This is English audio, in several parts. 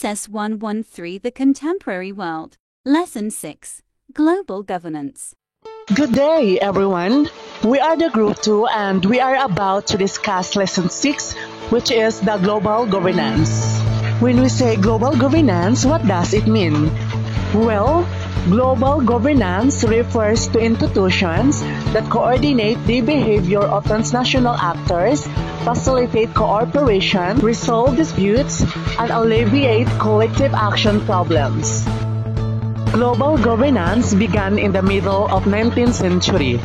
SS 113 The Contemporary World. Lesson 6. Global Governance. Good day, everyone. We are the Group 2 and we are about to discuss Lesson 6, which is the global governance. When we say global governance, what does it mean? Well, global governance refers to institutions that coordinate the behavior of transnational actors, facilitate cooperation, resolve disputes, and alleviate collective action problems. Global governance began in the middle of 19th century.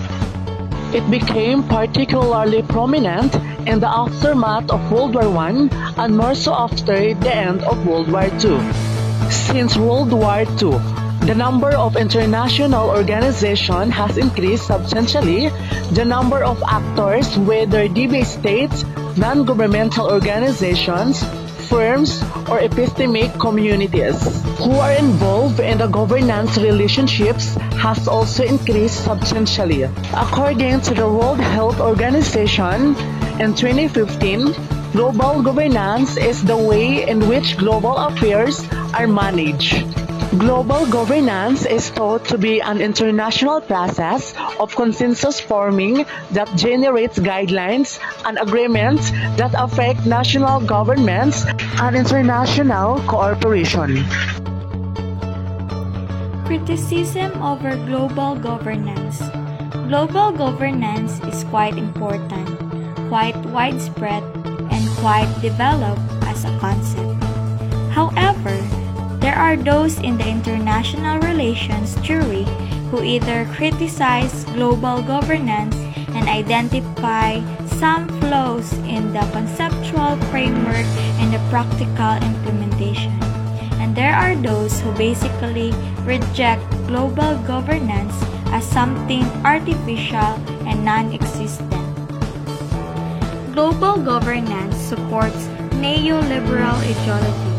It became particularly prominent in the aftermath of World War I and more so after the end of World War II. Since World War II, the number of international organizations has increased substantially. The number of actors, whether they be states, non-governmental organizations, firms, or epistemic communities who are involved in the governance relationships has also increased substantially. According to the World Health Organization, in 2015, global governance is the way in which global affairs are managed. Global governance is thought to be an international process of consensus forming that generates guidelines and agreements that affect national governments and international cooperation. Criticism over global governance. Global governance is quite important, quite widespread, and quite developed as a concept. However, there are those in the international relations theory who either criticize global governance and identify some flaws in the conceptual framework and the practical implementation. And there are those who basically reject global governance as something artificial and non-existent. Global governance supports neoliberal ideology.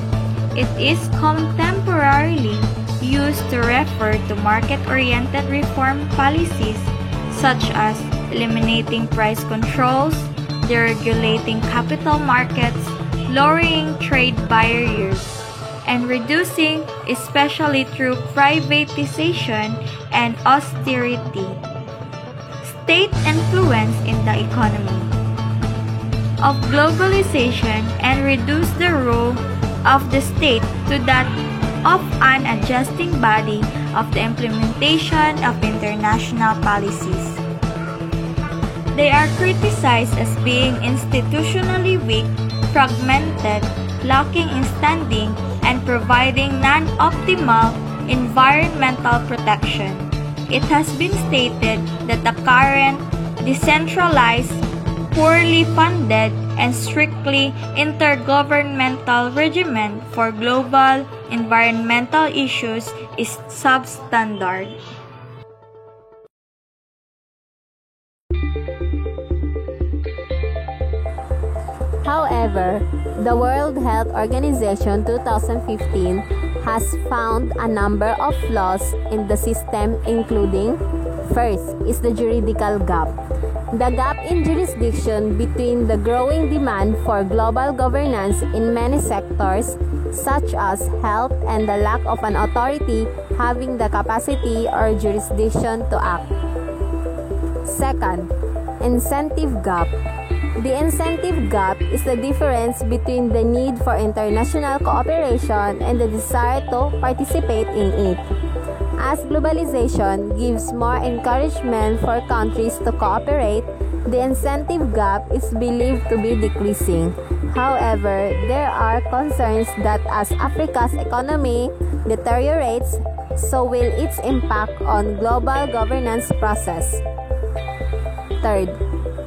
It is contemporarily used to refer to market-oriented reform policies such as eliminating price controls, deregulating capital markets, lowering trade barriers, and reducing, especially through privatization and austerity, state influence in the economy of globalization and reduce the role of the state to that of an adjusting body of the implementation of international policies. They are criticized as being institutionally weak, fragmented, lacking in standing, and providing non-optimal environmental protection. It has been stated that the current decentralized, poorly funded, and strictly intergovernmental regimen for global environmental issues is substandard. However, the World Health Organization 2015 has found a number of flaws in the system, including: first is the juridical gap. The gap in jurisdiction between the growing demand for global governance in many sectors, such as health, and the lack of an authority having the capacity or jurisdiction to act. Second, incentive gap. The incentive gap is the difference between the need for international cooperation and the desire to participate in it. As globalization gives more encouragement for countries to cooperate, the incentive gap is believed to be decreasing. However, there are concerns that as Africa's economy deteriorates, so will its impact on global governance process. Third,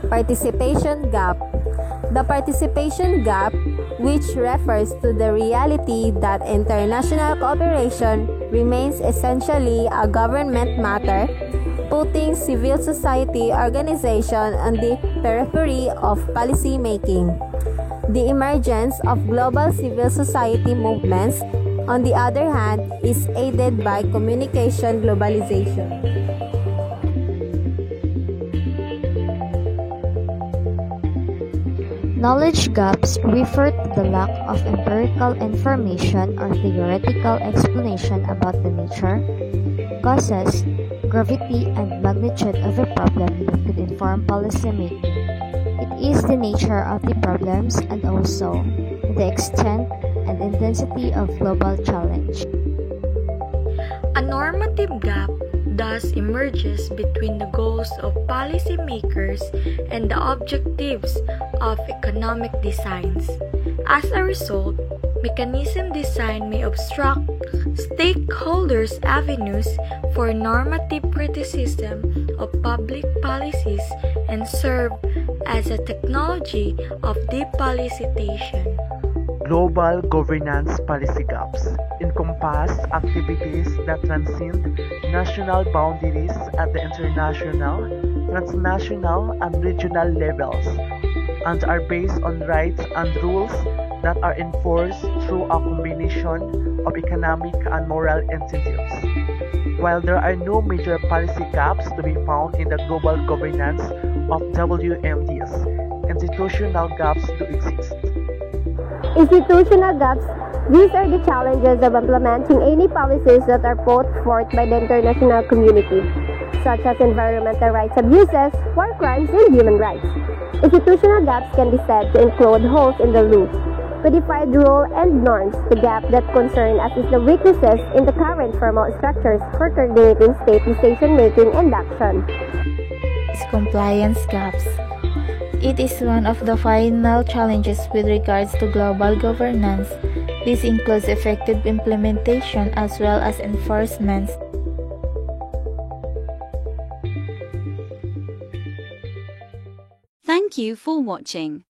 participation gap. The participation gap, which refers to the reality that international cooperation remains essentially a government matter, putting civil society organizations on the periphery of policy making. The emergence of global civil society movements, on the other hand, is aided by communication globalization. Knowledge gaps refer to the lack of empirical information or theoretical explanation about the nature, causes, gravity, and magnitude of a problem that could inform policymaking. It is the nature of the problems and also the extent and intensity of global challenge. A normative gap thus emerges between the goals of policymakers and the objectives of economic designs. As a result, mechanism design may obstruct stakeholders' avenues for normative criticism of public policies and serve as a technology of depoliticization. Global governance policy gaps encompass activities that transcend national boundaries at the international, transnational, and regional levels, and are based on rights and rules that are enforced through a combination of economic and moral incentives. While there are no major policy gaps to be found in the global governance of WMDs, institutional gaps do exist. Institutional gaps. These are the challenges of implementing any policies that are put forth by the international community, such as environmental rights abuses, war crimes, and human rights. Institutional gaps can be said to include holes in the roof, codified rule and norms. The gap that concern us is the weaknesses in the current formal structures for coordinating state decision-making and action. Compliance gaps. It is one of the final challenges with regards to global governance. This includes effective implementation as well as enforcement. Thank you for watching.